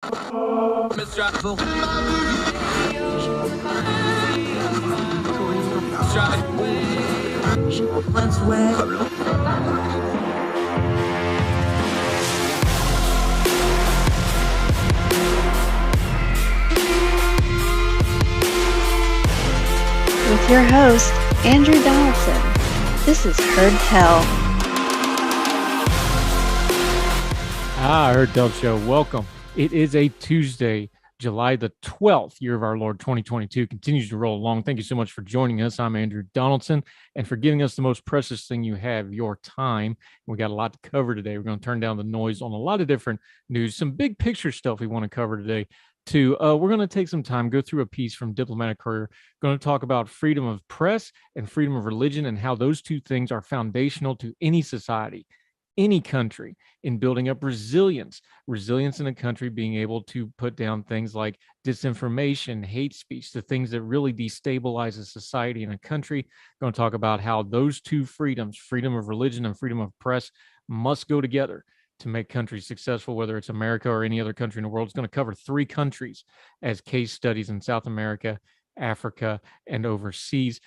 With your host, Andrew Donaldson. This is Heard Tell. Heard Tell Show. Welcome. It is a Tuesday, July the 12th, year of our Lord 2022. Continues to roll along. Thank you so much for joining us. I'm Andrew Donaldson, and for giving us the most precious thing you have, your time. We got a lot to cover today. We're going to turn down the noise on a lot of different news, some big picture stuff we want to cover today. We're going to take some time, go through a piece from Diplomatic Courier, going to talk about freedom of press and freedom of religion and how those two things are foundational to any society, any country, in building up resilience in a country, being able to put down things like disinformation, hate speech, the things that really destabilize a society and a country. Going to talk about how those two freedoms, freedom of religion and freedom of press, must go together to make countries successful, whether it's America or any other country in the world. It's going to cover 3 countries as case studies in South America, Africa, and overseas.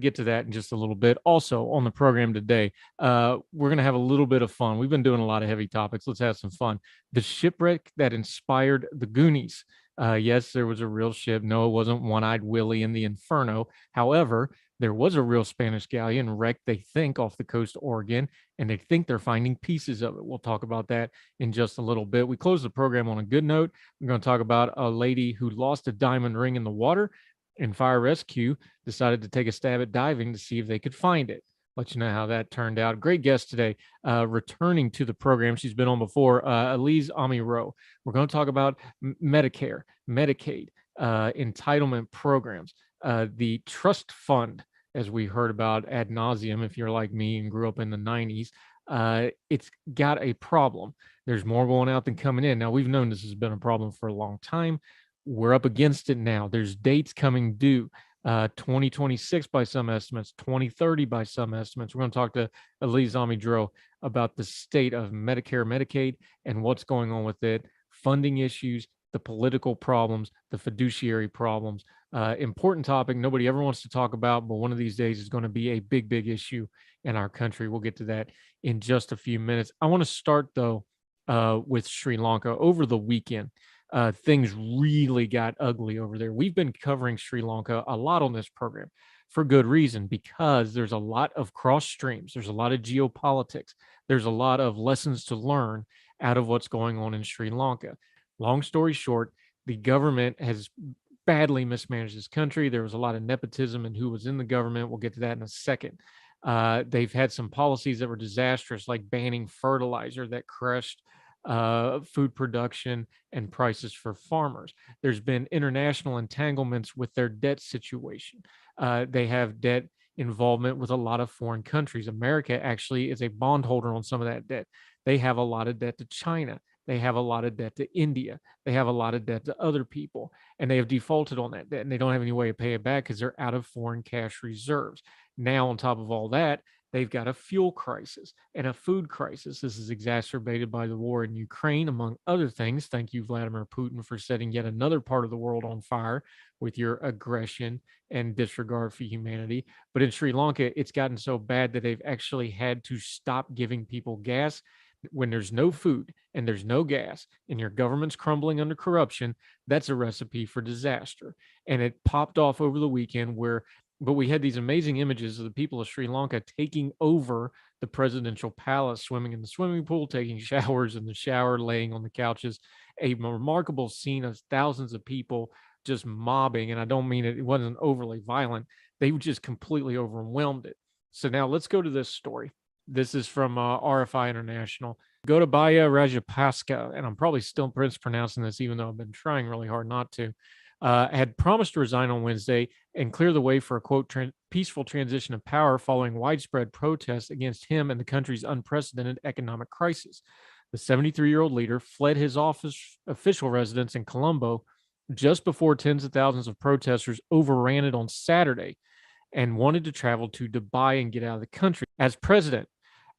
Get to that in just a little bit. Also on the program today, we're going to have a little bit of fun. We've been doing a lot of heavy topics. Let's have some fun. The shipwreck that inspired the Goonies. Yes, there was a real ship. No, it wasn't One-Eyed Willie in the Inferno. However, there was a real Spanish galleon wrecked, they think, off the coast of Oregon, and they think they're finding pieces of it. We'll talk about that in just a little bit. We close the program on a good note. We're going to talk about a lady who lost a diamond ring in the water, and fire rescue decided to take a stab at diving to see if they could find it. Let you know how that turned out. Great guest today, returning to the program. She's been on before, Amez-Droz. We're going to talk about Medicare, Medicaid, entitlement programs, the trust fund, as we heard about ad nauseum, if you're like me and grew up in the 90s. It's got a problem. There's more going out than coming in. Now, we've known this has been a problem for a long time. We're up against it now. There's dates coming due, 2026 by some estimates, 2030 by some estimates. We're going to talk to Amez-Droz about the state of Medicare, Medicaid, and what's going on with it, funding issues, the political problems, the fiduciary problems. Important topic nobody ever wants to talk about, but one of these days is going to be a big, big issue in our country. We'll get to that in just a few minutes. I want to start, though, with Sri Lanka. Over the weekend, things really got ugly over there. We've been covering Sri Lanka a lot on this program for good reason, because there's a lot of cross streams. There's a lot of geopolitics. There's a lot of lessons to learn out of what's going on in Sri Lanka. Long story short, the government has badly mismanaged this country. There was a lot of nepotism in who was in the government. We'll get to that in a second. They've had some policies that were disastrous, like banning fertilizer that crushed food production and prices for farmers. There's been international entanglements with their debt situation. They have debt involvement with a lot of foreign countries. America actually is a bondholder on some of that debt. They have a lot of debt to China. They have a lot of debt to India. They have a lot of debt to other people, and they have defaulted on that debt, and they don't have any way to pay it back because they're out of foreign cash reserves. Now, on top of all that, they've got a fuel crisis and a food crisis. This is exacerbated by the war in Ukraine, among other things. Thank you, Vladimir Putin, for setting yet another part of the world on fire with your aggression and disregard for humanity. But in Sri Lanka, it's gotten so bad that they've actually had to stop giving people gas. When there's no food and there's no gas and your government's crumbling under corruption, that's a recipe for disaster. And it popped off over the weekend but we had these amazing images of the people of Sri Lanka taking over the presidential palace, swimming in the swimming pool, taking showers in the shower, laying on the couches. A remarkable scene of thousands of people just mobbing. And I don't mean it wasn't overly violent. They just completely overwhelmed it. So now let's go to this story. This is from RFI International. Gotabaya Rajapaksa, and I'm probably still mispronouncing this, even though I've been trying really hard not to, had promised to resign on Wednesday and clear the way for a, quote, peaceful transition of power following widespread protests against him and the country's unprecedented economic crisis. The 73-year-old leader fled his office official residence in Colombo just before tens of thousands of protesters overran it on Saturday and wanted to travel to Dubai and get out of the country. As president,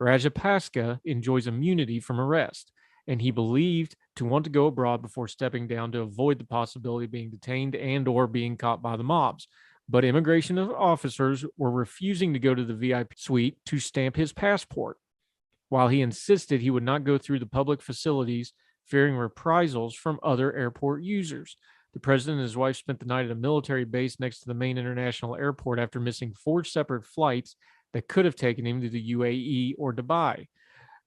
Rajapaksa enjoys immunity from arrest, and he believed to want to go abroad before stepping down to avoid the possibility of being detained and or being caught by the mobs. But immigration officers were refusing to go to the VIP suite to stamp his passport, while he insisted he would not go through the public facilities, fearing reprisals from other airport users. The president and his wife spent the night at a military base next to the main international airport after missing 4 separate flights that could have taken him to the UAE or Dubai.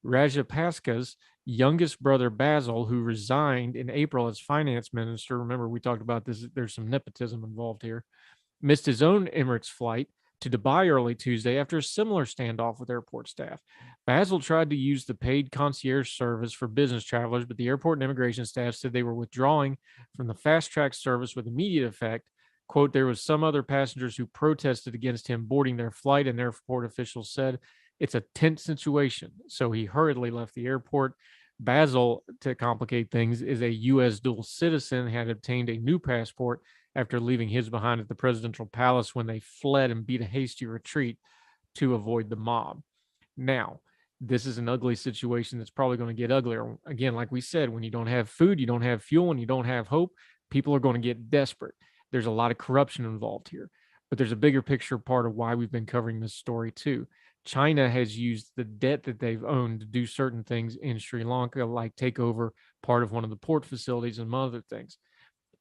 Rajapaksa's youngest brother, Basil, who resigned in April as finance minister — remember, we talked about this, there's some nepotism involved here — missed his own Emirates flight to Dubai early Tuesday after a similar standoff with airport staff. Basil tried to use the paid concierge service for business travelers, but the airport and immigration staff said they were withdrawing from the fast-track service with immediate effect. Quote, there was some other passengers who protested against him boarding their flight, and airport officials said it's a tense situation. So he hurriedly left the airport. Basil, to complicate things, is a U.S. dual citizen, had obtained a new passport after leaving his behind at the presidential palace when they fled and beat a hasty retreat to avoid the mob. Now, this is an ugly situation that's probably going to get uglier. Again, like we said, when you don't have food, you don't have fuel, and you don't have hope, people are going to get desperate. There's a lot of corruption involved here, but there's a bigger picture part of why we've been covering this story too. China has used the debt that they've owned to do certain things in Sri Lanka, like take over part of one of the port facilities and other things.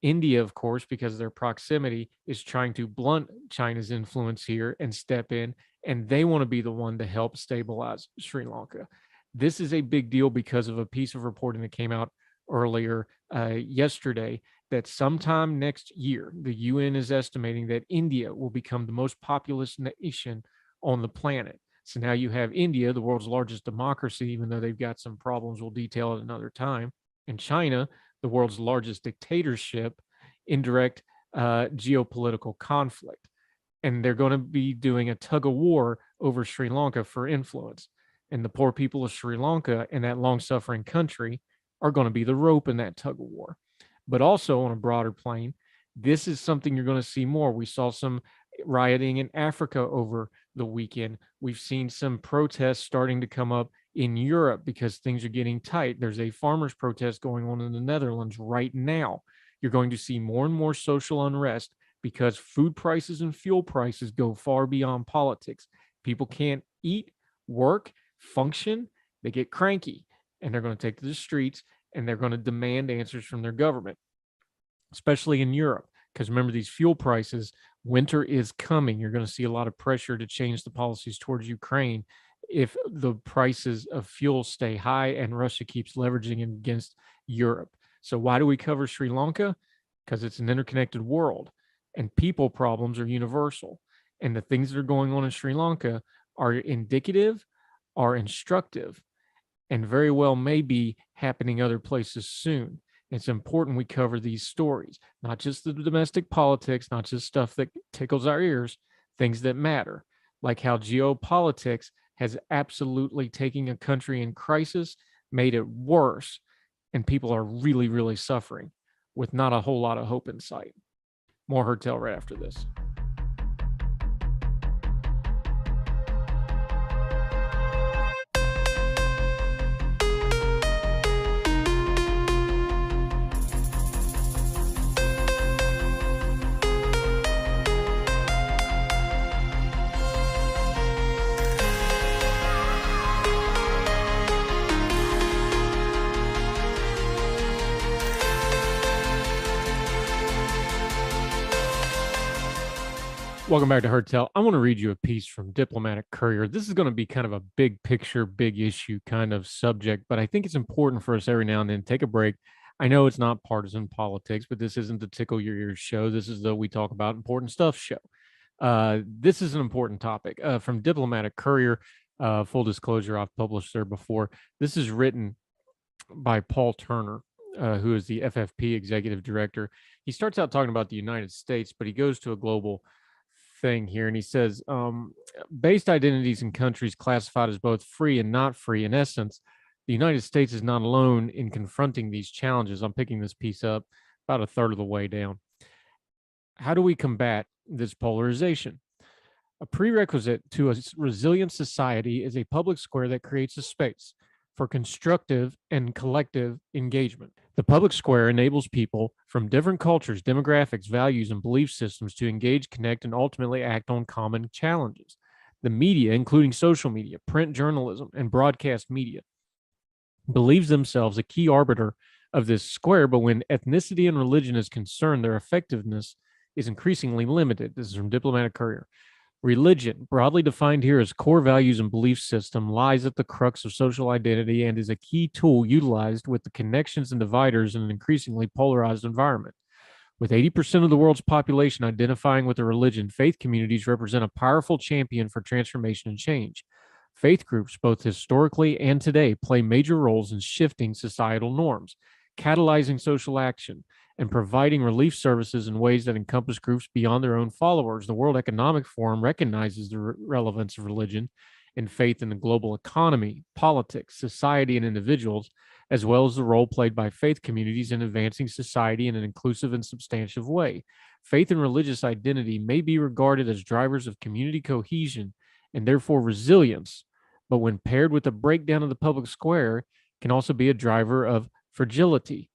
India, of course, because of their proximity, is trying to blunt China's influence here and step in, and they want to be the one to help stabilize Sri Lanka. This is a big deal because of a piece of reporting that came out earlier yesterday that sometime next year, the UN is estimating that India will become the most populous nation on the planet. So now you have India, the world's largest democracy, even though they've got some problems we'll detail at another time, and China, the world's largest dictatorship, indirect geopolitical conflict. And they're going to be doing a tug of war over Sri Lanka for influence. And the poor people of Sri Lanka and that long-suffering country are going to be the rope in that tug of war. But also on a broader plane, this is something you're going to see more. We saw some rioting in Africa over the weekend. We've seen some protests starting to come up in Europe because things are getting tight. There's a farmers' protest going on in the Netherlands right now. You're going to see more and more social unrest because food prices and fuel prices go far beyond politics. People can't eat, work, function. They get cranky, and they're going to take to the streets, and they're going to demand answers from their government, especially in Europe. Because remember, these fuel prices, winter is coming. You're going to see a lot of pressure to change the policies towards Ukraine if the prices of fuel stay high and Russia keeps leveraging against Europe. So why do we cover Sri Lanka? Because it's an interconnected world, and people problems are universal. And the things that are going on in Sri Lanka are indicative, are instructive, and very well may be happening other places soon. It's important we cover these stories, not just the domestic politics, not just stuff that tickles our ears, things that matter, like how geopolitics has absolutely taken a country in crisis, made it worse, and people are really, really suffering with not a whole lot of hope in sight. More Heard Tell right after this. Welcome back to Heard Tell. I want to read you a piece from Diplomatic Courier. This is going to be kind of a big picture, big issue kind of subject, but I think it's important for us every now and then to take a break. I know it's not partisan politics, but this isn't the Tickle Your Ears show. This is the We Talk About Important Stuff show. This is an important topic from Diplomatic Courier. Full disclosure, I've published there before. This is written by Paul Turner, who is the FFP executive director. He starts out talking about the United States, but he goes to a global thing here, and he says based identities in countries classified as both free and not free. In essence, the United States is not alone in confronting these challenges. I'm picking this piece up about a third of the way down. How do we combat this polarization? A prerequisite to a resilient society is a public square that creates a space for constructive and collective engagement. The public square enables people from different cultures, demographics, values, and belief systems to engage, connect, and ultimately act on common challenges. The media, including social media, print journalism, and broadcast media, believes themselves a key arbiter of this square, but when ethnicity and religion is concerned, their effectiveness is increasingly limited. This is from Diplomatic Courier. Religion, broadly defined here as core values and belief system, lies at the crux of social identity and is a key tool utilized with the connections and dividers in an increasingly polarized environment. With 80% of the world's population identifying with a religion, faith communities represent a powerful champion for transformation and change. Faith groups, both historically and today, play major roles in shifting societal norms, catalyzing social action, and providing relief services in ways that encompass groups beyond their own followers. The World Economic Forum recognizes the relevance of religion and faith in the global economy, politics, society, and individuals, as well as the role played by faith communities in advancing society in an inclusive and substantive way. Faith and religious identity may be regarded as drivers of community cohesion and therefore resilience, but when paired with a breakdown of the public square, can also be a driver of fragility.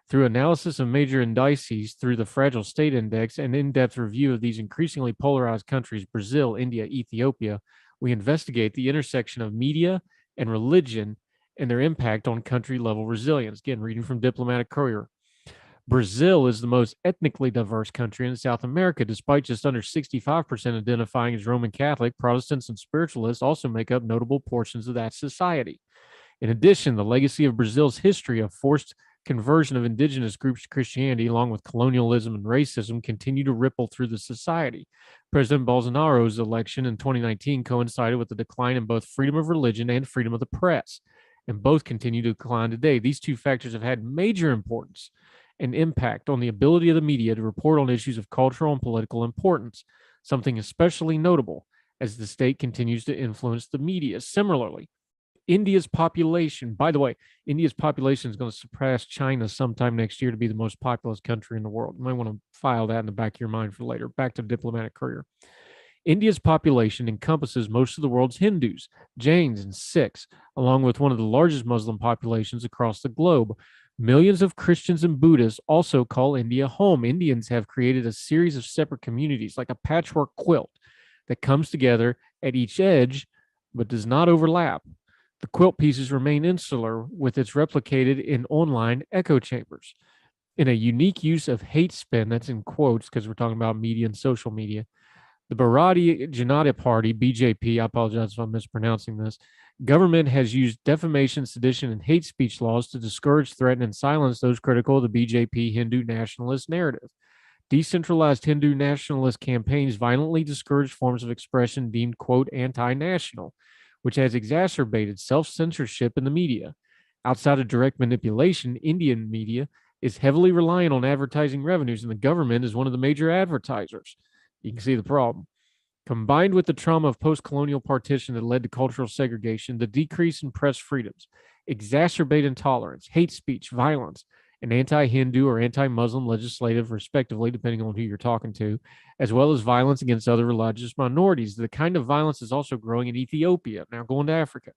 Through analysis of major indices, through the Fragile State Index, and in-depth review of these increasingly polarized countries, Brazil, India, Ethiopia, we investigate the intersection of media and religion and their impact on country-level resilience. Again, reading from Diplomatic Courier. Brazil is the most ethnically diverse country in South America, despite just under 65% identifying as Roman Catholic. Protestants and spiritualists also make up notable portions of that society. In addition, the legacy of Brazil's history of forced conversion of indigenous groups to Christianity, along with colonialism and racism, continue to ripple through the society. President Bolsonaro's election in 2019 coincided with the decline in both freedom of religion and freedom of the press, and both continue to decline today. These two factors have had major importance and impact on the ability of the media to report on issues of cultural and political importance, something especially notable as the state continues to influence the media. Similarly, India's population, by the way, India's population is going to surpass China sometime next year to be the most populous country in the world. You might want to file that in the back of your mind for later. Back to the Diplomatic Courier. India's population encompasses most of the world's Hindus, Jains, and Sikhs, along with one of the largest Muslim populations across the globe. Millions of Christians and Buddhists also call India home. Indians have created a series of separate communities, like a patchwork quilt, that comes together at each edge but does not overlap. The quilt pieces remain insular, with its replicated in online echo chambers. In a unique use of hate spin, that's in quotes because we're talking about media and social media, the Bharatiya Janata Party, BJP, I apologize if I'm mispronouncing this, government has used defamation, sedition, and hate speech laws to discourage, threaten, and silence those critical of the BJP Hindu nationalist narrative. Decentralized Hindu nationalist campaigns violently discourage forms of expression deemed, quote, anti-national, which has exacerbated self-censorship in the media. Outside of direct manipulation, Indian media is heavily reliant on advertising revenues, and the government is one of the major advertisers. You can see the problem. Combined with the trauma of post-colonial partition that led to cultural segregation, the decrease in press freedoms exacerbate intolerance, hate speech, violence, and anti-Hindu or anti-Muslim legislative, respectively, depending on who you're talking to, as well as violence against other religious minorities. The kind of violence is also growing in Ethiopia, now going to Africa,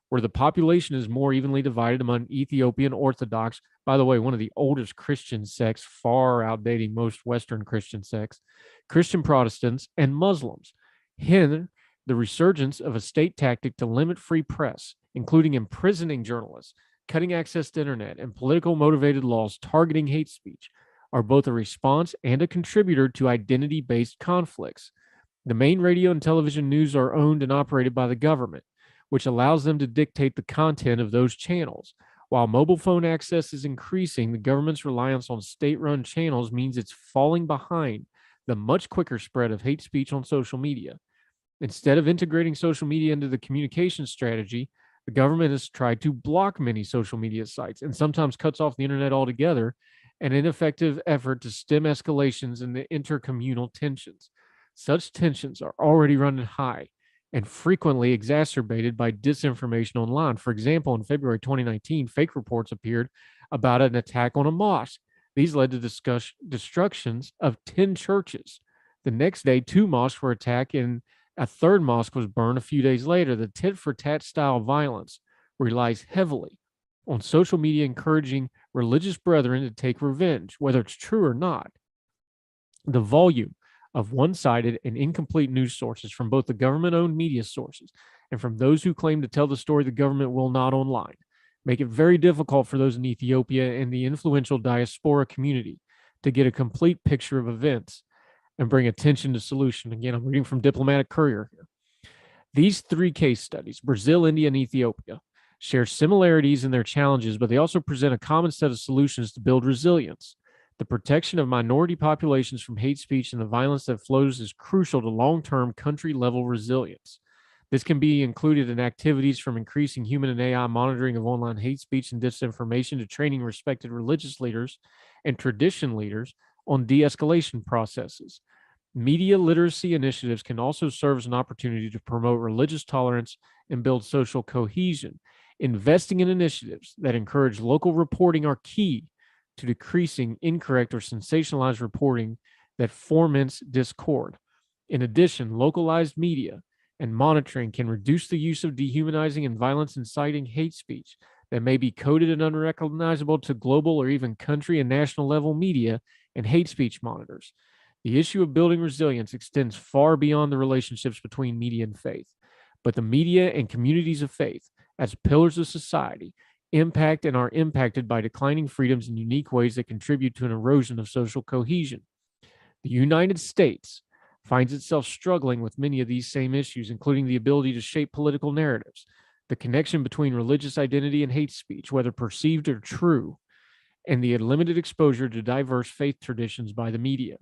where the population is more evenly divided among Ethiopian Orthodox, by the way, one of the oldest Christian sects, far outdating most Western Christian sects, Christian Protestants, and Muslims. Hence, the resurgence of a state tactic to limit free press, including imprisoning journalists, cutting access to internet, and political motivated laws targeting hate speech, are both a response and a contributor to identity-based conflicts. The main radio and television news are owned and operated by the government, which allows them to dictate the content of those channels. While mobile phone access is increasing, the government's reliance on state-run channels means it's falling behind the much quicker spread of hate speech on social media. Instead of integrating social media into the communication strategy, the government has tried to block many social media sites and sometimes cuts off the internet altogether, an ineffective effort to stem escalations in the intercommunal tensions. Such tensions are already running high and frequently exacerbated by disinformation online. For example, in February 2019, fake reports appeared about an attack on a mosque. These led to destructions of 10 churches. The next day, 2 mosques were attacked and a 3rd mosque was burned a few days later. The tit-for-tat style violence relies heavily on social media encouraging religious brethren to take revenge, whether it's true or not. The volume of one-sided and incomplete news sources from both the government-owned media sources and from those who claim to tell the story the government will not online make it very difficult for those in Ethiopia and the influential diaspora community to get a complete picture of events and bring attention to solution. Again, I'm reading from Diplomatic Courier here. These three case studies, Brazil, India, and Ethiopia, share similarities in their challenges, but they also present a common set of solutions to build resilience. The protection of minority populations from hate speech and the violence that flows is crucial to long-term country-level resilience. This can be included in activities from increasing human and AI monitoring of online hate speech and disinformation to training respected religious leaders and tradition leaders on de-escalation processes. Media literacy initiatives can also serve as an opportunity to promote religious tolerance and build social cohesion. Investing in initiatives that encourage local reporting are key to decreasing incorrect or sensationalized reporting that foments discord. In addition, localized media and monitoring can reduce the use of dehumanizing and violence inciting hate speech that may be coded and unrecognizable to global or even country and national level media and hate speech monitors. The issue of building resilience extends far beyond the relationships between media and faith, but the media and communities of faith, as pillars of society, impact and are impacted by declining freedoms in unique ways that contribute to an erosion of social cohesion. The United States finds itself struggling with many of these same issues, including the ability to shape political narratives, the connection between religious identity and hate speech, whether perceived or true, and the limited exposure to diverse faith traditions by the media.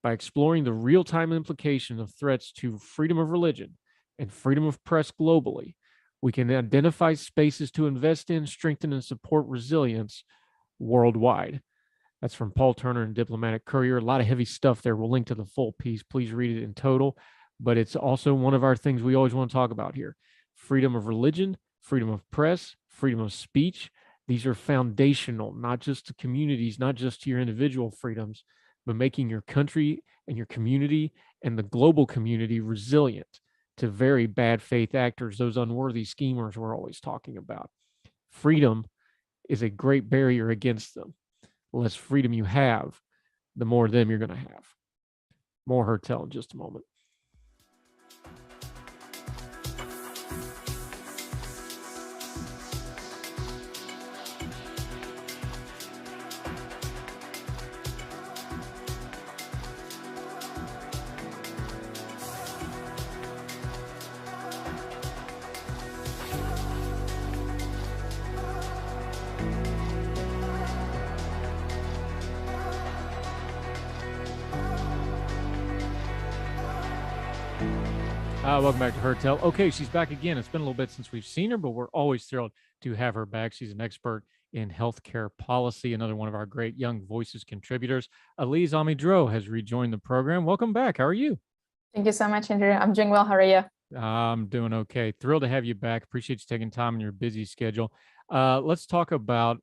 By exploring the real-time implication of threats to freedom of religion and freedom of press globally, we can identify spaces to invest in, strengthen, and support resilience worldwide. That's from Paul Turner and Diplomatic Courier. A lot of heavy stuff there. We'll link to the full piece. Please read it in total. But it's also one of our things we always want to talk about here. Freedom of religion, freedom of press, freedom of speech. These are foundational, not just to communities, not just to your individual freedoms, but making your country and your community and the global community resilient to very bad faith actors, those unworthy schemers we're always talking about. Freedom is a great barrier against them. The less freedom you have, the more of them you're going to have. More Hertel in just a moment. Welcome back to Hertel. Okay, she's back again. It's been a little bit since we've seen her, but we're always thrilled to have her back. She's an expert in healthcare policy, another one of our great Young Voices contributors. Amez-Droz has rejoined the program. Welcome back. How are you? Thank you so much, Andrew. I'm doing well. How are you? I'm doing okay. Thrilled to have you back. Appreciate you taking time in your busy schedule. Let's talk about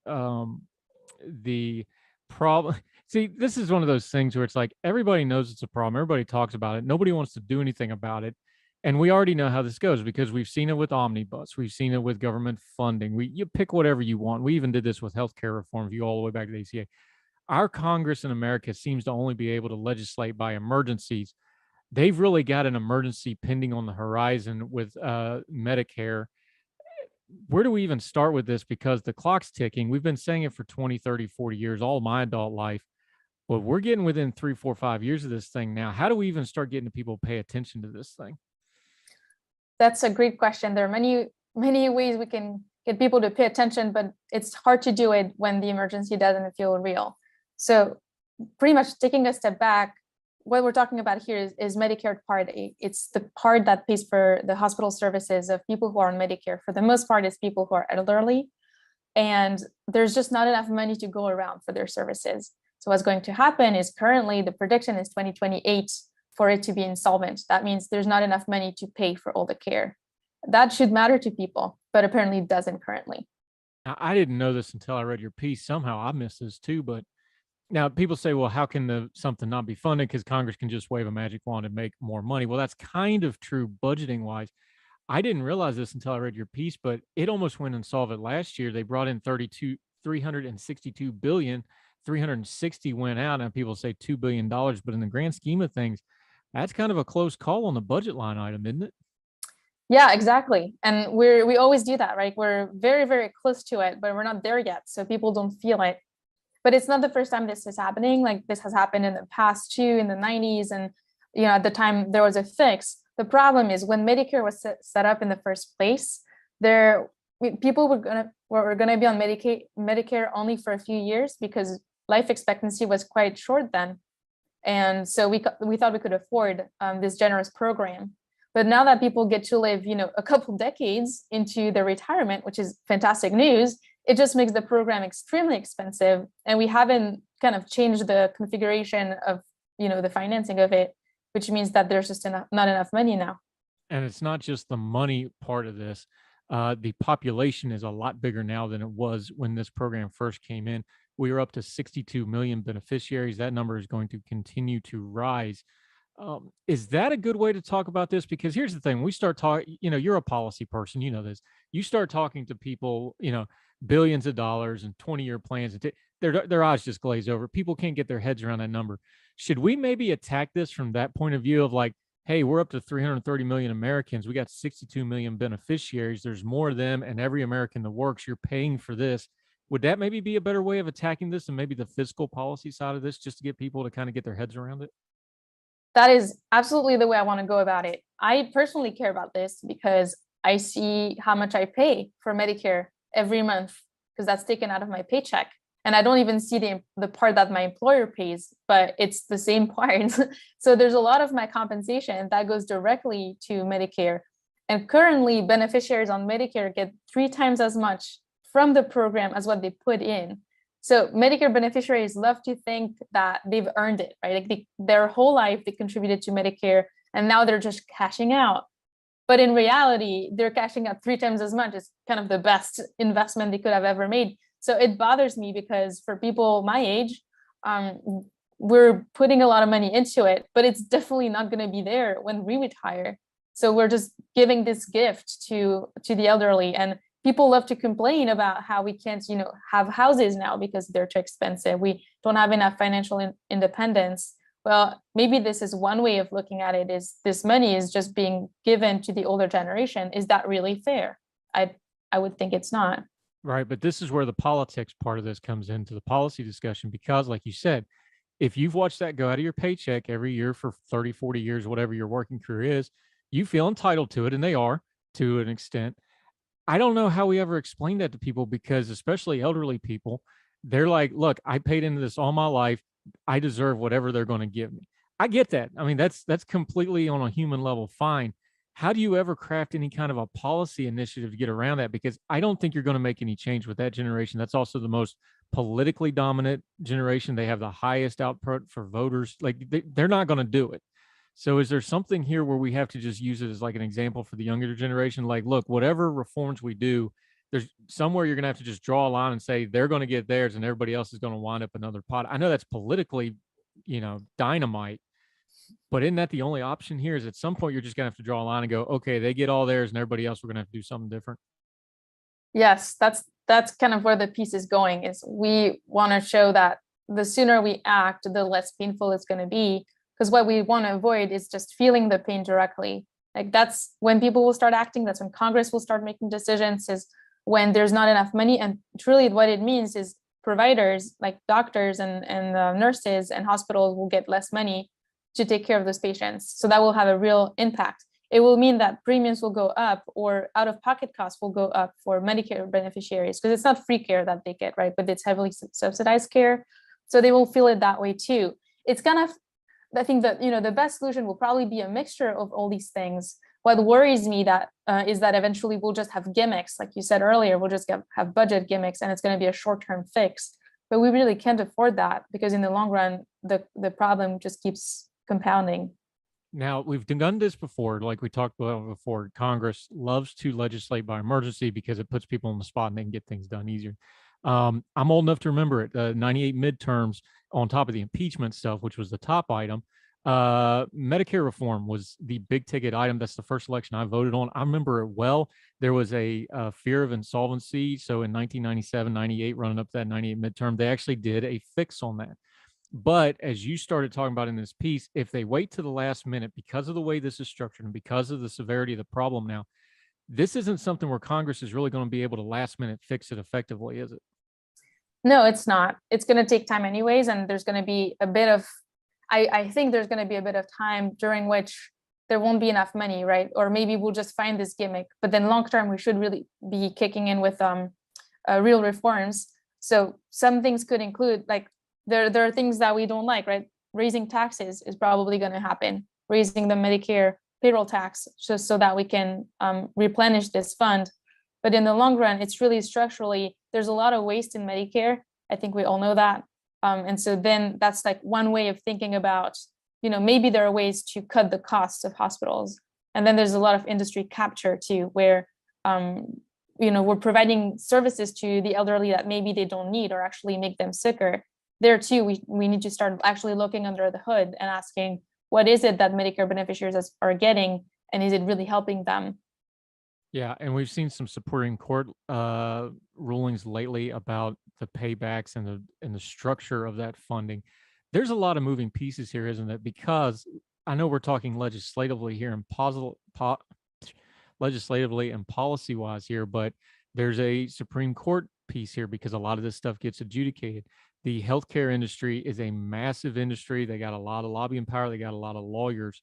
the problem. See, this is one of those things where it's like everybody knows it's a problem. Everybody talks about it. Nobody wants to do anything about it. And we already know how this goes because we've seen it with omnibus. We've seen it with government funding. You pick whatever you want. We even did this with healthcare reform, if you go all the way back to the ACA. Our Congress in America seems to only be able to legislate by emergencies. They've really got an emergency pending on the horizon with Medicare. Where do we even start with this? Because the clock's ticking. We've been saying it for 20, 30, 40 years, all my adult life. But we're getting within 3, 4, 5 years of this thing now. How do we even start getting people to pay attention to this thing? That's a great question. There are many ways we can get people to pay attention, but it's hard to do it when the emergency doesn't feel real. So pretty much taking a step back, what we're talking about here is Medicare Part A. It's the part that pays for the hospital services of people who are on Medicare. For the most part, it's people who are elderly, and there's just not enough money to go around for their services. So what's going to happen is currently the prediction is 2028 for it to be insolvent. That means there's not enough money to pay for all the care. That should matter to people, but apparently it doesn't currently. I didn't know this until I read your piece. Somehow I missed this too, but now people say, well, how can something not be funded? Because Congress can just wave a magic wand and make more money. Well, that's kind of true budgeting wise. I didn't realize this until I read your piece, but it almost went insolvent last year. They brought in 362 billion, 360 went out, and people say $2 billion, but in the grand scheme of things, that's kind of a close call on the budget line item, isn't it? Yeah, exactly. And we always do that, right? We're very, very close to it, but we're not there yet. So people don't feel it. But it's not the first time this is happening. Like this has happened in the past too, in the 90s. And, at the time there was a fix. The problem is when Medicare was set up in the first place, people were gonna be on Medicare only for a few years because life expectancy was quite short then. And so we thought we could afford this generous program. But now that people get to live, a couple decades into their retirement, which is fantastic news, it just makes the program extremely expensive. And we haven't kind of changed the configuration of, the financing of it, which means that there's just not enough money now. And it's not just the money part of this. The population is a lot bigger now than it was when this program first came in. We are up to 62 million beneficiaries. That number is going to continue to rise. Is that a good way to talk about this? Because here's the thing, we start talking, you're a policy person, this. You start talking to people, billions of dollars and 20-year plans, and their eyes just glaze over. People can't get their heads around that number. Should we maybe attack this from that point of view of like, hey, we're up to 330 million Americans. We got 62 million beneficiaries. There's more of them, and every American that works, you're paying for this. Would that maybe be a better way of attacking this and maybe the fiscal policy side of this, just to get people to kind of get their heads around it? That is absolutely the way I want to go about it. I personally care about this because I see how much I pay for Medicare every month because that's taken out of my paycheck. And I don't even see the part that my employer pays, but it's the same part. So there's a lot of my compensation that goes directly to Medicare. And currently beneficiaries on Medicare get 3 times as much from the program as what they put in. So Medicare beneficiaries love to think that they've earned it, right? Like their whole life, they contributed to Medicare and now they're just cashing out. But in reality, they're cashing out 3 times as much. It's kind of the best investment they could have ever made. So it bothers me because for people my age, we're putting a lot of money into it, but it's definitely not going to be there when we retire. So we're just giving this gift to the elderly. And people love to complain about how we can't, have houses now because they're too expensive. We don't have enough financial independence. Well, maybe this is one way of looking at it, is this money is just being given to the older generation. Is that really fair? I would think it's not. Right. But this is where the politics part of this comes into the policy discussion, because like you said, if you've watched that go out of your paycheck every year for 30, 40 years, whatever your working career is, you feel entitled to it, and they are to an extent. I don't know how we ever explain that to people, because especially elderly people, they're like, look, I paid into this all my life. I deserve whatever they're going to give me. I get that. I mean, that's completely on a human level fine. How do you ever craft any kind of a policy initiative to get around that? Because I don't think you're going to make any change with that generation. That's also the most politically dominant generation. They have the highest output for voters. Like they're not going to do it. So is there something here where we have to just use it as like an example for the younger generation? Like, look, whatever reforms we do, there's somewhere you're going to have to just draw a line and say they're going to get theirs and everybody else is going to wind up another pot. I know that's politically, dynamite, but isn't that the only option here? Is at some point you're just going to have to draw a line and go, okay, they get all theirs and everybody else, we're going to have to do something different. Yes, that's kind of where the piece is going, is we want to show that the sooner we act, the less painful it's going to be. Because what we want to avoid is just feeling the pain directly. Like that's when people will start acting. That's when Congress will start making decisions, is when there's not enough money. And truly what it means is providers like doctors and nurses and hospitals will get less money to take care of those patients. So that will have a real impact. It will mean that premiums will go up, or out-of-pocket costs will go up for Medicare beneficiaries, because it's not free care that they get, right? But it's heavily subsidized care. So they will feel it that way too. It's kind of, I think that, the best solution will probably be a mixture of all these things. What worries me is that eventually we'll just have gimmicks. Like you said earlier, we'll just have budget gimmicks and it's going to be a short-term fix. But we really can't afford that, because in the long run, the problem just keeps compounding. Now, we've done this before, like we talked about before. Congress loves to legislate by emergency because it puts people on the spot and they can get things done easier. I'm old enough to remember it, 98 midterms on top of the impeachment stuff, which was the top item. Medicare reform was the big ticket item. That's the first election I voted on. I remember it well. There was a fear of insolvency. So in 1997, 98, running up to that 98 midterm, they actually did a fix on that. But as you started talking about in this piece, if they wait to the last minute because of the way this is structured and because of the severity of the problem now, this isn't something where Congress is really going to be able to last minute fix it effectively, is it? No, it's not. It's going to take time anyways. And there's going to be a bit of, I think there's going to be a bit of time during which there won't be enough money, right? Or maybe we'll just find this gimmick, but then long term, we should really be kicking in with real reforms. So some things could include, like, there are things that we don't like, right? Raising taxes is probably going to happen. Raising the Medicare payroll tax just so that we can replenish this fund. But in the long run, it's really structurally, there's a lot of waste in Medicare. I think we all know that. And so then that's like one way of thinking about, maybe there are ways to cut the costs of hospitals. And then there's a lot of industry capture too, where, we're providing services to the elderly that maybe they don't need or actually make them sicker. There too, we need to start actually looking under the hood and asking, what is it that Medicare beneficiaries are getting, and is it really helping them? Yeah, and we've seen some Supreme Court rulings lately about the paybacks and the structure of that funding. There's a lot of moving pieces here, isn't it? Because I know we're talking legislatively here and legislatively and policy wise here, but there's a Supreme Court piece here because a lot of this stuff gets adjudicated. The healthcare industry is a massive industry. They got a lot of lobbying power. They got a lot of lawyers.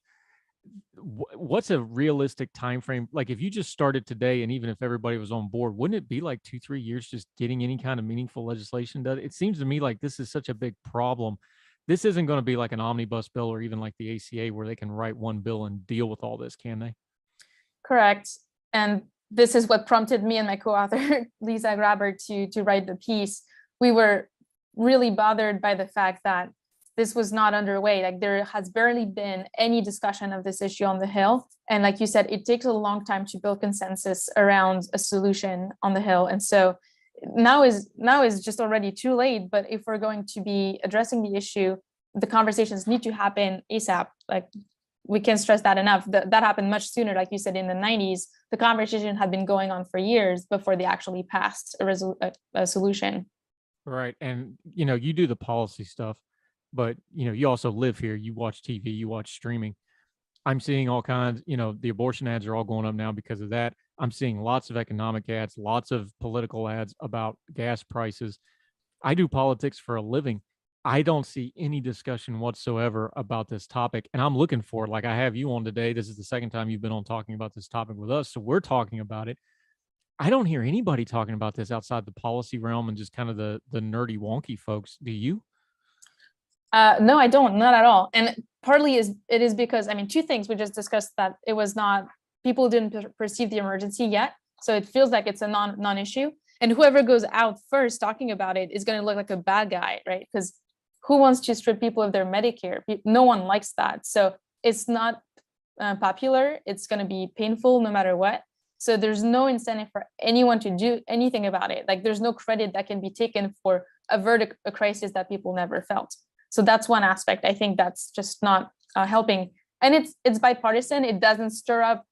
What's a realistic time frame? Like if you just started today, and even if everybody was on board, wouldn't it be like 2-3 years just getting any kind of meaningful legislation done? It seems to me like this is such a big problem. This isn't going to be like an omnibus bill or even like the ACA where they can write one bill and deal with all this, can they? Correct. And this is what prompted me and my co-author, Lisa Graber, to write the piece. We were really bothered by the fact that this was not underway. Like there has barely been any discussion of this issue on the Hill. And like you said, it takes a long time to build consensus around a solution on the Hill. And so now is just already too late. But if we're going to be addressing the issue, the conversations need to happen ASAP. Like we can't stress that enough. That happened much sooner. Like you said, in the 90s, the conversation had been going on for years before they actually passed a solution. Right. And, you do the policy stuff, but, you also live here. You watch TV, you watch streaming. I'm seeing all kinds, the abortion ads are all going up now because of that. I'm seeing lots of economic ads, lots of political ads about gas prices. I do politics for a living. I don't see any discussion whatsoever about this topic. And I'm looking for it. Like I have you on today. This is the second time you've been on talking about this topic with us. So we're talking about it. I don't hear anybody talking about this outside the policy realm and just kind of the nerdy wonky folks. Do you? No, I don't, not at all. And partly it is because, two things. We just discussed that it was not, people didn't perceive the emergency yet. So it feels like it's a non-issue. And whoever goes out first talking about it is going to look like a bad guy, right? Because who wants to strip people of their Medicare? No one likes that. So it's not popular. It's going to be painful no matter what. So there's no incentive for anyone to do anything about it. Like there's no credit that can be taken for avert a crisis that people never felt. So that's one aspect. I think that's just not helping. And it's bipartisan. It doesn't stir up,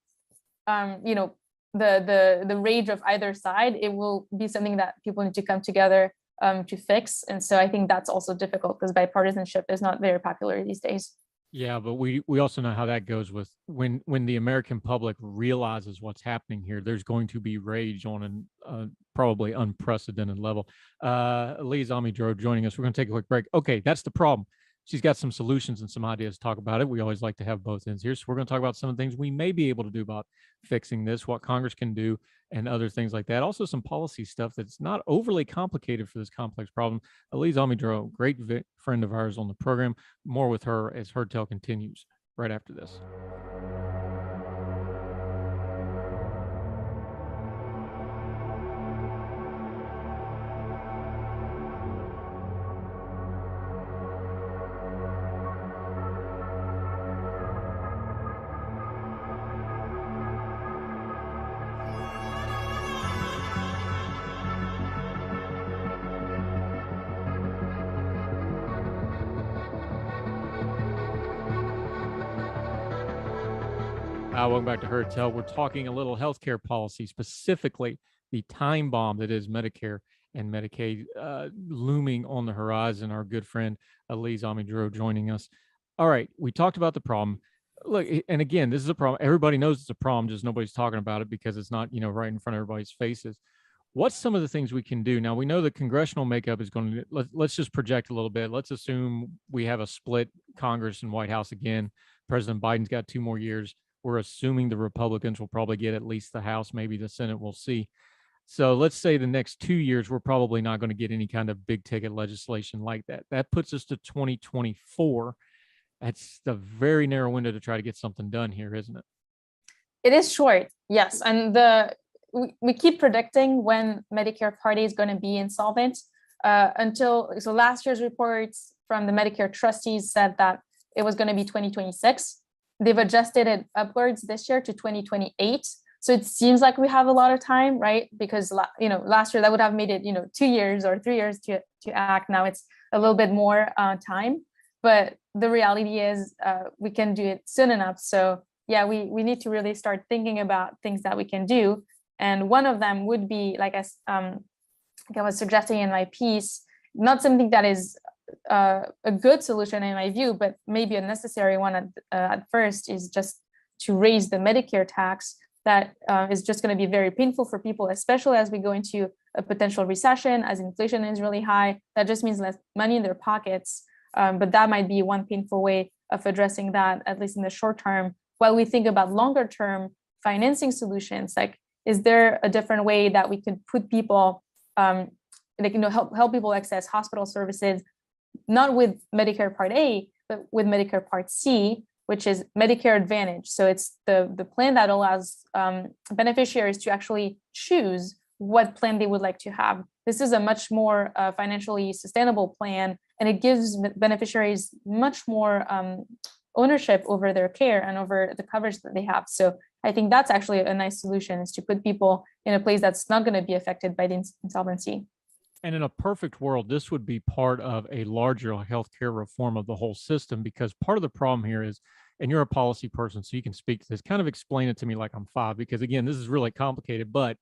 the rage of either side. It will be something that people need to come together to fix. And so I think that's also difficult because bipartisanship is not very popular these days. Yeah, but we also know how that goes with when the American public realizes what's happening here. There's going to be rage on an probably unprecedented level. Lee's Amez-Droz joining us. We're going to take a quick break. Okay, that's the problem. She's got some solutions and some ideas to talk about it. We always like to have both ends here. So we're going to talk about some of the things we may be able to do about fixing this, what Congress can do, and other things like that. Also some policy stuff that's not overly complicated for this complex problem. Elise Amez-Droz, great friend of ours on the program. More with her as Heard Tell continues right after this. Welcome back to Heard Tell. We're talking a little healthcare policy, specifically the time bomb that is Medicare and Medicaid looming on the horizon. Our good friend Amez-Droz joining us. All right, we talked about the problem. Look, and again, this is a problem. Everybody knows it's a problem, just nobody's talking about it because it's not, right in front of everybody's faces. What's some of the things we can do? Now, we know the congressional makeup is going to, let's just project a little bit. Let's assume we have a split Congress and White House again. President Biden's got 2 more years. We're assuming the Republicans will probably get at least the House, maybe the Senate, we'll see. So let's say the next 2 years, we're probably not going to get any kind of big ticket legislation like that. That puts us to 2024. That's the very narrow window to try to get something done here, isn't it? It is short, yes. And we keep predicting when Medicare Part A is going to be insolvent so last year's reports from the Medicare trustees said that it was going to be 2026. They've adjusted it upwards this year to 2028. So it seems like we have a lot of time, right? Because, last year that would have made it, 2 years or 3 years to act. Now it's a little bit more time. But the reality is we can do it soon enough. So yeah, we need to really start thinking about things that we can do. And one of them would be, like I was suggesting in my piece, not something that is a good solution in my view, but maybe a necessary one at first, is just to raise the Medicare tax. That is just going to be very painful for people, especially as we go into a potential recession, as inflation is really high. That just means less money in their pockets. But that might be one painful way of addressing that, at least in the short term, while we think about longer term financing solutions. Like, is there a different way that we could put people, help people access hospital services, not with Medicare Part A, but with Medicare Part C, which is Medicare Advantage. So it's the plan that allows beneficiaries to actually choose what plan they would like to have. This is a much more financially sustainable plan, and it gives beneficiaries much more ownership over their care and over the coverage that they have. So I think that's actually a nice solution, is to put people in a place that's not going to be affected by the insolvency. And in a perfect world, this would be part of a larger healthcare reform of the whole system, because part of the problem here is, and you're a policy person, so you can speak to this, kind of explain it to me like I'm 5, because again, this is really complicated, but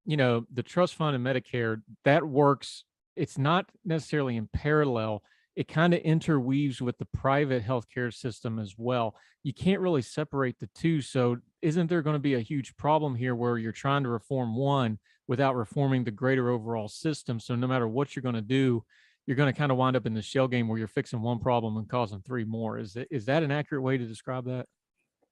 the trust fund and Medicare, that works. It's not necessarily in parallel. It kind of interweaves with the private healthcare system as well. You can't really separate the two. So isn't there going to be a huge problem here where you're trying to reform one without reforming the greater overall system? So no matter what you're going to do, you're going to kind of wind up in the shell game where you're fixing one problem and causing 3 more. Is that an accurate way to describe that?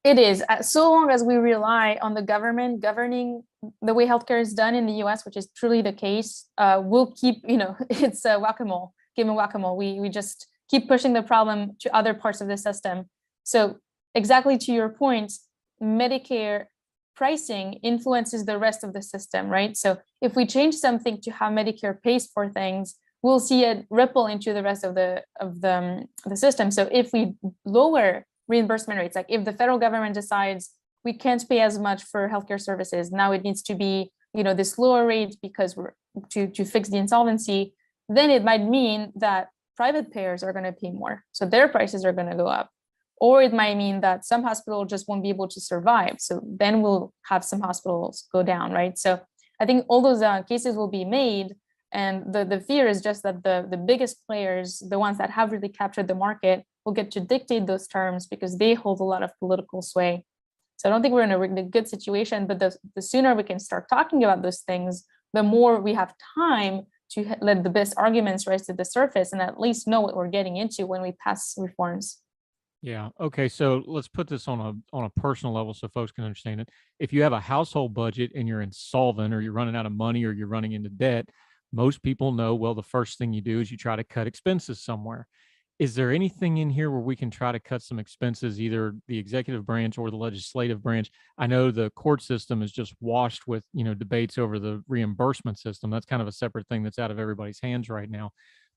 It is. So long as we rely on the government governing the way healthcare is done in the US, which is truly the case, we'll keep, it's a whack-a-mole, game of whack-a-mole. We just keep pushing the problem to other parts of the system. So exactly to your point, Medicare pricing influences the rest of the system, right? So if we change something to how Medicare pays for things, we'll see it ripple into the rest of the system. So if we lower reimbursement rates, like if the federal government decides we can't pay as much for healthcare services, now it needs to be, this lower rate because we're to fix the insolvency, then it might mean that private payers are going to pay more. So their prices are going to go up. Or it might mean that some hospitals just won't be able to survive. So then we'll have some hospitals go down, right? So I think all those cases will be made. And the fear is just that the biggest players, the ones that have really captured the market, will get to dictate those terms because they hold a lot of political sway. So I don't think we're in a really good situation, but the sooner we can start talking about those things, the more we have time to let the best arguments rise to the surface and at least know what we're getting into when we pass reforms. Yeah. Okay. So let's put this on a personal level so folks can understand it. If you have a household budget and you're insolvent or you're running out of money or you're running into debt, most people know, well, the first thing you do is you try to cut expenses somewhere. Is there anything in here where we can try to cut some expenses, either the executive branch or the legislative branch? I know the court system is just washed with, debates over the reimbursement system. That's kind of a separate thing that's out of everybody's hands right now.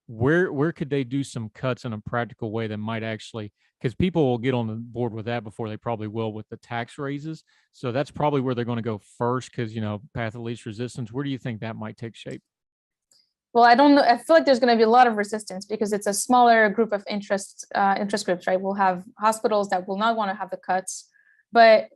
Where could they do some cuts in a practical way that might actually, because people will get on the board with that before they probably will with the tax raises. So that's probably where they're going to go first because, path of least resistance. Where do you think that might take shape? Well, I don't know. I feel like there's going to be a lot of resistance because it's a smaller group of interest groups, right? We'll have hospitals that will not want to have the cuts, but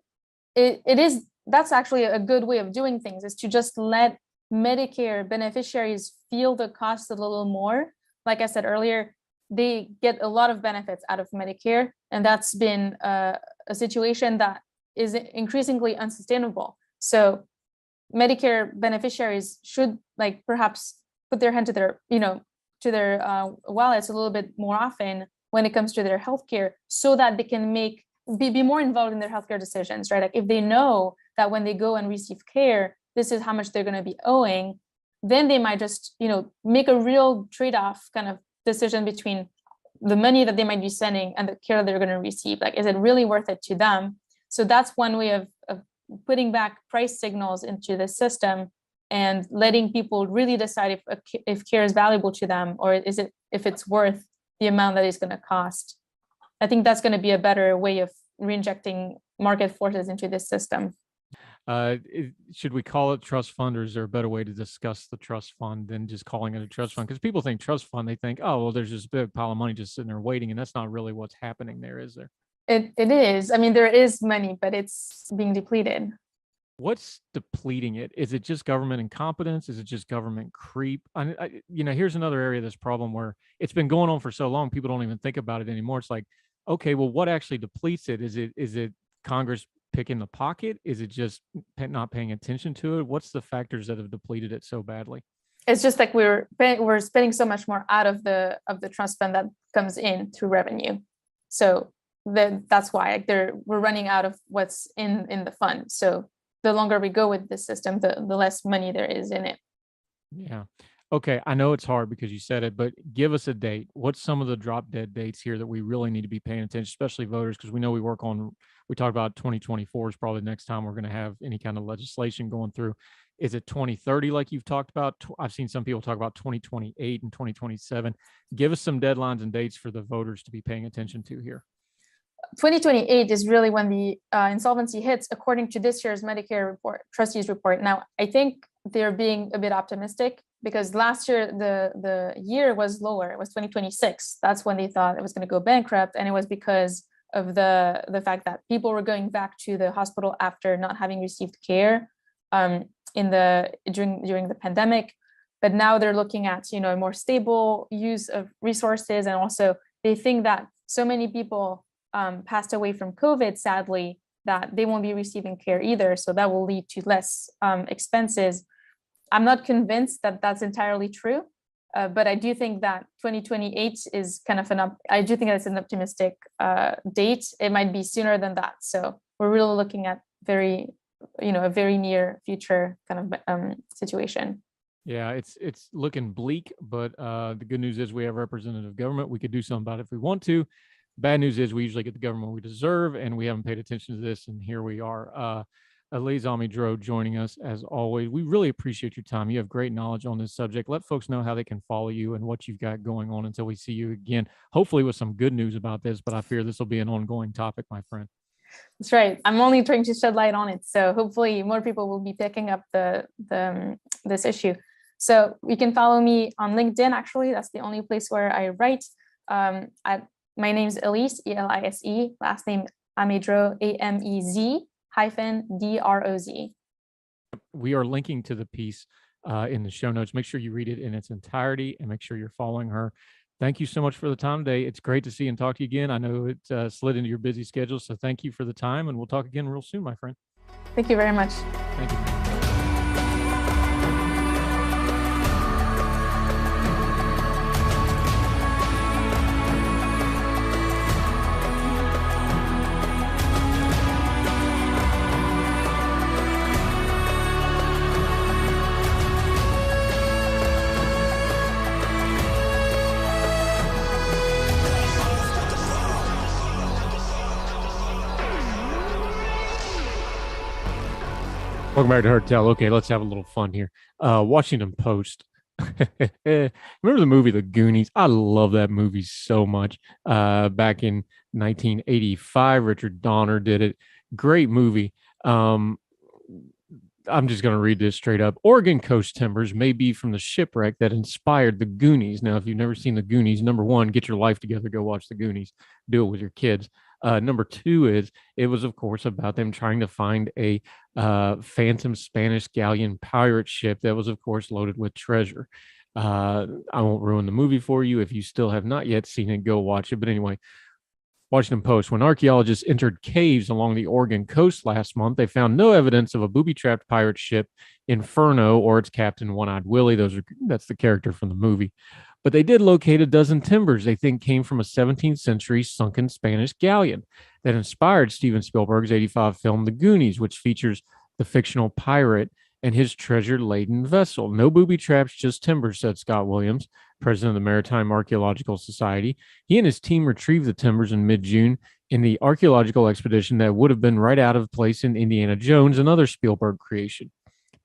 that's actually a good way of doing things, is to just let Medicare beneficiaries feel the cost a little more. Like I said earlier, they get a lot of benefits out of Medicare, and that's been a situation that is increasingly unsustainable. So Medicare beneficiaries should perhaps put their hand to their wallets a little bit more often when it comes to their healthcare, so that they can be more involved in their healthcare decisions, right? Like if they know that when they go and receive care, this is how much they're going to be owing, then they might just, make a real trade-off kind of decision between the money that they might be sending and the care that they're going to receive. Like, is it really worth it to them? So that's one way of putting back price signals into the system and letting people really decide if care is valuable to them, or if it's worth the amount that it's going to cost. I think that's going to be a better way of reinjecting market forces into this system. Should we call it trust fund, or is there a better way to discuss the trust fund than just calling it a trust fund? Because people think trust fund, they think, oh, well, there's this big pile of money just sitting there waiting, and that's not really what's happening there, is there? It is. I mean, there is money, but it's being depleted. What's depleting it? Is it just government incompetence? Is it just government creep? Here's another area of this problem where it's been going on for so long, people don't even think about it anymore. It's like, okay, well, what actually depletes it? Is it Congress picking the pocket? Is it just not paying attention to it? What's the factors that have depleted it so badly? It's just like we're spending so much more out of the trust fund that comes in through revenue. So that's why we're running out of what's in the fund. So the longer we go with this system, the less money there is in it. Yeah. Okay. I know it's hard because you said it, but give us a date. What's some of the drop dead dates here that we really need to be paying attention, especially voters? Because we know we talk about 2024 is probably the next time we're going to have any kind of legislation going through. Is it 2030 like you've talked about? I've seen some people talk about 2028 and 2027. Give us some deadlines and dates for the voters to be paying attention to here. 2028 is really when the insolvency hits, according to this year's Medicare trustees report. Now, I think they're being a bit optimistic, because last year the year was lower. It was 2026. That's when they thought it was going to go bankrupt, and it was because of the fact that people were going back to the hospital after not having received care during the pandemic. But now they're looking at a more stable use of resources, and also they think that so many people passed away from COVID, sadly, that they won't be receiving care either. So that will lead to less expenses. I'm not convinced that that's entirely true, but I do think that 2028 is kind of I do think that's an optimistic date. It might be sooner than that. So we're really looking at a very near future kind of situation. Yeah, it's looking bleak, but the good news is we have representative government. We could do something about it if we want to. Bad news is we usually get the government we deserve, and we haven't paid attention to this, and here we are. Amez-Droz joining us as always. We really appreciate your time. You have great knowledge on this subject. Let folks know how they can follow you and what you've got going on until we see you again, hopefully with some good news about this, but I fear this will be an ongoing topic, my friend. That's right. I'm only trying to shed light on it, so hopefully more people will be picking up this issue. So you can follow me on LinkedIn. Actually, that's the only place where I write. My name's Elise, Elise, last name Amez-Droz, AMEZ-DROZ. We are linking to the piece in the show notes. Make sure you read it in its entirety and make sure you're following her. Thank you so much for the time today. It's great to see and talk to you again. I know it slid into your busy schedule, so thank you for the time, and we'll talk again real soon, my friend. Thank you very much. Thank you. Welcome back to Heard Tell. Okay, let's have a little fun here. Washington Post. Remember the movie The Goonies? I love that movie so much. Back in 1985, Richard Donner did it. Great movie. I'm just going to read this straight up. Oregon coast timbers may be from the shipwreck that inspired The Goonies. Now, if you've never seen The Goonies, number one, get your life together. Go watch The Goonies. Do it with your kids. Number two is it was, of course, about them trying to find a phantom Spanish galleon pirate ship that was, of course, loaded with treasure. I won't ruin the movie for you. If you still have not yet seen it, go watch it. But anyway, Washington Post. When archaeologists entered caves along the Oregon coast last month, they found no evidence of a booby-trapped pirate ship, Inferno, or its captain, One-Eyed Willie. That's the character from the movie. But they did locate a dozen timbers they think came from a 17th century sunken Spanish galleon that inspired Steven Spielberg's 1985 film The Goonies, which features the fictional pirate and his treasure-laden vessel. No booby traps, just timbers, said Scott Williams, president of the Maritime Archaeological Society. He and his team retrieved the timbers in mid-June in the archaeological expedition that would have been right out of place in Indiana Jones, another Spielberg creation.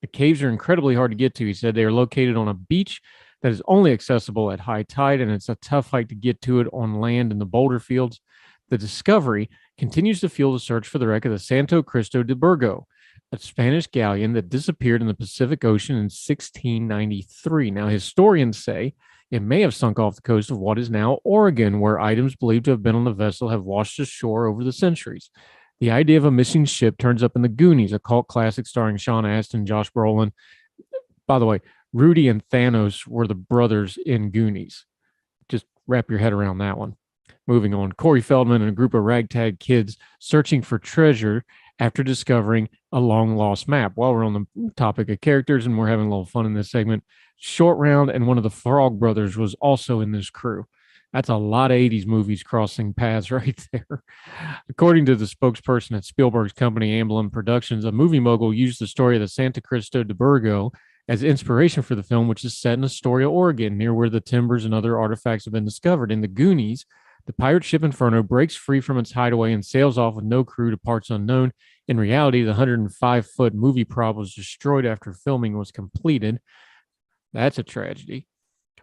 The caves are incredibly hard to get to, he said. They are located on a beach that is only accessible at high tide, and it's a tough hike to get to it on land in the boulder fields. The discovery continues to fuel the search for the wreck of the Santo Cristo de Burgo, a Spanish galleon that disappeared in the Pacific Ocean in 1693. Now, historians say it may have sunk off the coast of what is now Oregon, where items believed to have been on the vessel have washed ashore over the centuries. The idea of a missing ship turns up in The Goonies, a cult classic starring Sean Astin, Josh Brolin. By the way, Rudy and Thanos were the brothers in Goonies. Just wrap your head around that one. Moving on, Corey Feldman and a group of ragtag kids searching for treasure after discovering a long-lost map. While we're on the topic of characters and we're having a little fun in this segment, Short Round and one of the Frog Brothers was also in this crew. That's a lot of 80s movies crossing paths right there. According to the spokesperson at Spielberg's company, Amblin Productions, a movie mogul used the story of the Santa Cristo de Burgo as inspiration for the film, which is set in Astoria, Oregon, near where the timbers and other artifacts have been discovered. In The Goonies, the pirate ship Inferno breaks free from its hideaway and sails off with no crew to parts unknown. In reality, the 105-foot movie prop was destroyed after filming was completed. That's a tragedy.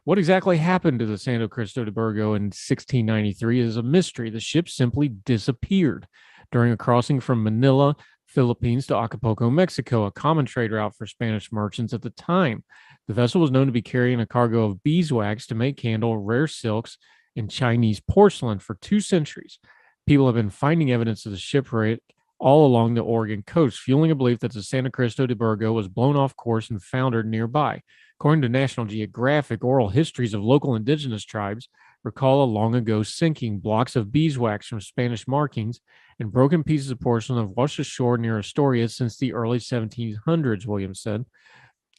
What exactly happened to the Santo Cristo de Burgo in 1693 is a mystery. The ship simply disappeared during a crossing from Manila, Philippines to Acapulco, Mexico, a common trade route for Spanish merchants at the time. The vessel was known to be carrying a cargo of beeswax to make candle, rare silks, and Chinese porcelain for 2 centuries. People have been finding evidence of the shipwreck all along the Oregon coast, fueling a belief that the Santa Cristo de Burgo was blown off course and foundered nearby. According to National Geographic, oral histories of local indigenous tribes recall a long ago sinking. Blocks of beeswax from Spanish markings and broken pieces of porcelain have washed ashore near Astoria since the early 1700s, Williams said.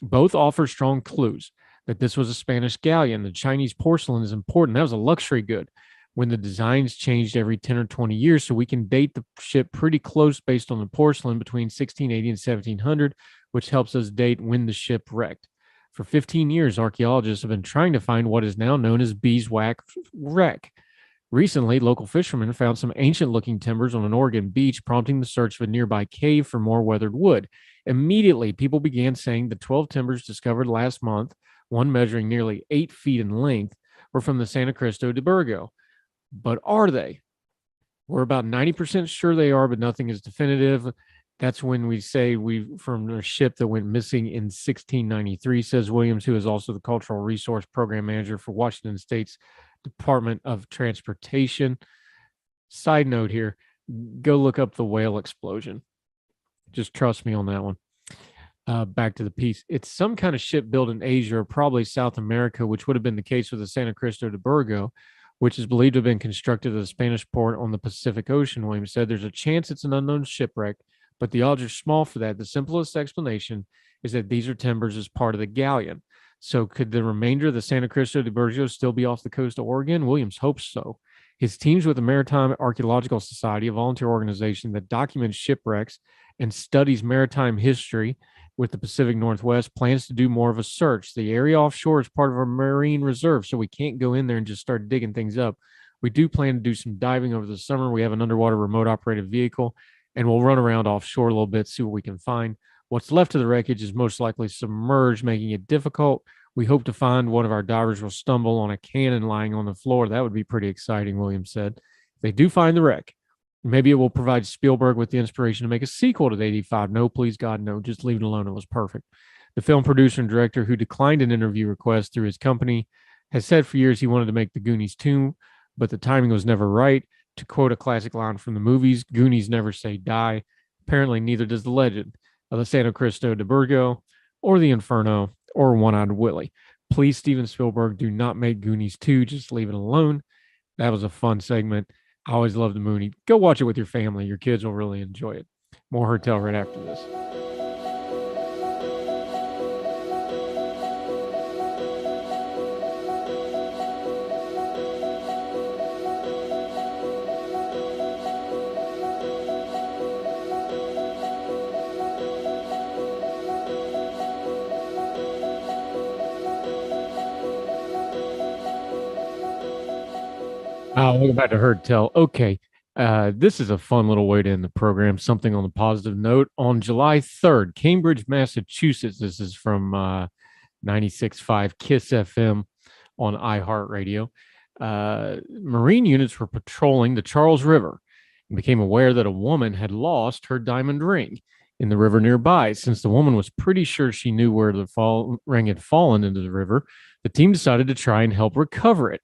Both offer strong clues that this was a Spanish galleon. The Chinese porcelain is important. That was a luxury good when the designs changed every 10 or 20 years, so we can date the ship pretty close based on the porcelain between 1680 and 1700, which helps us date when the ship wrecked. For 15 years, archaeologists have been trying to find what is now known as beeswax wreck. Recently, local fishermen found some ancient-looking timbers on an Oregon beach, prompting the search of a nearby cave for more weathered wood. Immediately, people began saying the 12 timbers discovered last month, one measuring nearly 8 feet in length, were from the Santa Cristo de Burgo. But are they? We're about 90% sure they are, but nothing is definitive. That's when we say from a ship that went missing in 1693, says Williams, who is also the Cultural Resource Program Manager for Washington State's Department of Transportation. Side note here, go look up the whale explosion. Just trust me on that one. Back to the piece. It's some kind of ship built in Asia or probably South America, which would have been the case with the Santa Cristo de Burgo, which is believed to have been constructed at a Spanish port on the Pacific Ocean. Williams said there's a chance it's an unknown shipwreck, but the odds are small for that. The simplest explanation is that these are timbers as part of the galleon. So could the remainder of the Santa Cristo de Burgo still be off the coast of Oregon? Williams hopes so. His teams with the Maritime Archaeological Society, a volunteer organization that documents shipwrecks and studies maritime history with the Pacific Northwest, plans to do more of a search. The area offshore is part of our marine reserve, so we can't go in there and just start digging things up. We do plan to do some diving over the summer. We have an underwater remote operated vehicle, and we'll run around offshore a little bit, see what we can find. What's left of the wreckage is most likely submerged, making it difficult. We hope to find one of our divers will stumble on a cannon lying on the floor. That would be pretty exciting, Williams said. If they do find the wreck, maybe it will provide Spielberg with the inspiration to make a sequel to the 85. No, please, God, no. Just leave it alone. It was perfect. The film producer and director, who declined an interview request through his company, has said for years he wanted to make the Goonies 2, but the timing was never right. To quote a classic line from the movies, Goonies never say die. Apparently, neither does the legend of the Santo Cristo de Burgo or the Inferno or One-Eyed Willie. Please, Steven Spielberg, do not make Goonies 2. Just leave it alone. That was a fun segment. I always love the movie. Go watch it with your family. Your kids will really enjoy it. More Heard Tell right after this. Welcome back to Heard Tell. Okay, this is a fun little way to end the program. Something on the positive note. On July 3rd, Cambridge, Massachusetts. This is from 96.5 KISS FM on iHeartRadio. Marine units were patrolling the Charles River and became aware that a woman had lost her diamond ring in the river nearby. Since the woman was pretty sure she knew where the ring had fallen into the river, the team decided to try and help recover it.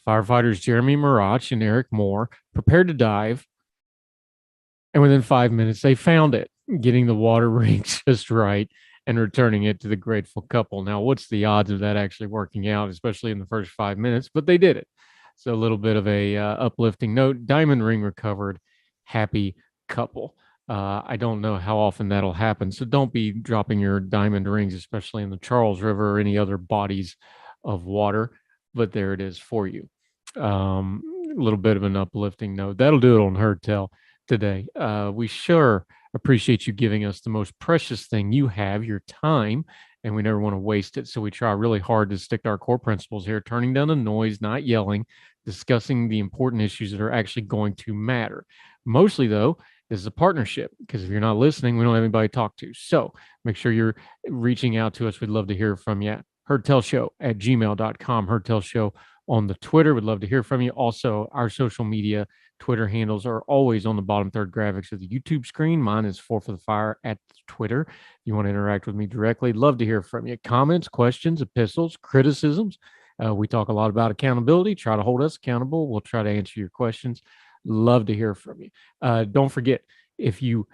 Firefighters Jeremy Marach and Eric Moore prepared to dive, and within 5 minutes, they found it, getting the water ring just right and returning it to the grateful couple. Now, what's the odds of that actually working out, especially in the first 5 minutes? But they did it. So a little bit of a uplifting note. Diamond ring recovered. Happy couple. I don't know how often that'll happen, so don't be dropping your diamond rings, especially in the Charles River or any other bodies of water. But there it is for you. A little bit of an uplifting note. That'll do it on Heard Tell today. We sure appreciate you giving us the most precious thing you have, your time, and we never want to waste it. So we try really hard to stick to our core principles here, turning down the noise, not yelling, discussing the important issues that are actually going to matter. Mostly, though, this is a partnership, because if you're not listening, we don't have anybody to talk to. So make sure you're reaching out to us. We'd love to hear from you. HeardTellShow@gmail.com. HeardTellShow on the Twitter. We'd love to hear from you. Also, our social media Twitter handles are always on the bottom third graphics of the YouTube screen. Mine is 4 for the Fire at Twitter. If you want to interact with me directly, love to hear from you. Comments, questions, epistles, criticisms. We talk a lot about accountability. Try to hold us accountable. We'll try to answer your questions. Love to hear from you. Don't forget, if you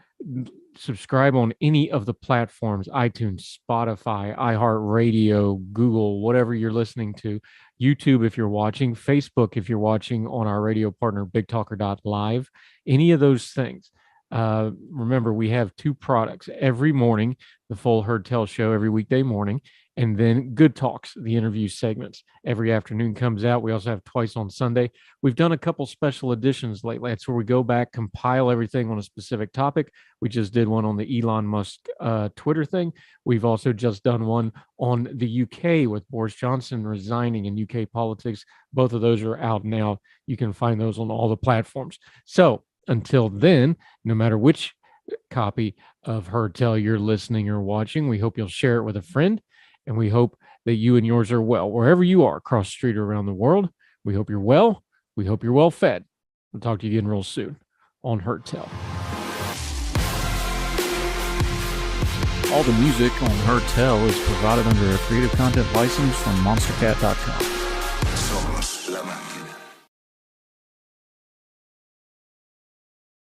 subscribe on any of the platforms, iTunes, Spotify, iHeartRadio, Google, whatever you're listening to, YouTube if you're watching, Facebook if you're watching on our radio partner, BigTalker.live, any of those things. Remember, we have 2 products every morning, the full Heard Tell show every weekday morning, and then Good Talks, the interview segments, every afternoon comes out. We also have twice on Sunday. We've done a couple special editions lately. That's where we go back, compile everything on a specific topic. We just did one on the Elon Musk Twitter thing. We've also just done one on the UK with Boris Johnson resigning in UK politics. Both of those are out now. You can find those on all the platforms. So until then, no matter which copy of Heard Tell you're listening or watching, we hope you'll share it with a friend. And we hope that you and yours are well, wherever you are, across the street or around the world. We hope you're well. We hope you're well fed. We'll talk to you again real soon on Heard Tell. All the music on Heard Tell is provided under a Creative Content license from monstercat.com.